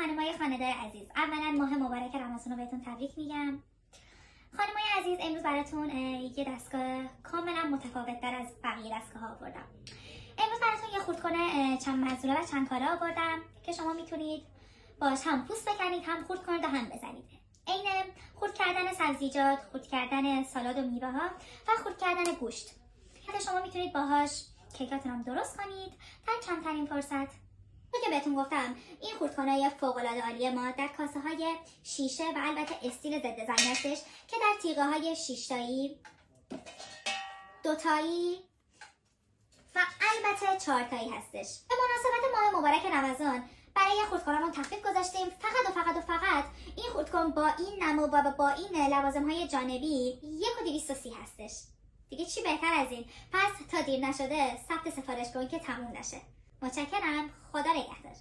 خانمای خانواده عزیز، اولا ماه مبارک رمضان رو بهتون تبریک میگم. خانمای عزیز، امروز براتون یه دستگاه کاملا متفاوت تر از بقیه دستگاه ها آوردم. امروز براتون یه خردکنه چند منظوره و چند کاره آوردم که شما میتونید باش هم پوست بکنید، هم خرد کنید و هم بزنید. عین خرد کردن سبزیجات، خرد کردن سالاد و میوه ها و خرد کردن گوشت. حتی شما میتونید باهاش کیکاتون هم درست کنید در کمترین فرصت. که بهتون گفتم این خردکنای فوق‌العاده عالی ما در کاسه های شیشه و البته استیل ضد زنگ هستش که در تیغه های 6 تایی، 2 تایی و البته 4 تایی هستش. به مناسبت ماه مبارک رمضان برای خردکنامون تخفیف گذاشتیم. فقط این خردکن با این نمو و با این لوازم های جانبی 1,230 هستش. دیگه چی بهتر از این؟ پس تا دیر نشده ثبت سفارش کن که تموم نشه. متشکرم. خدا نگهدار.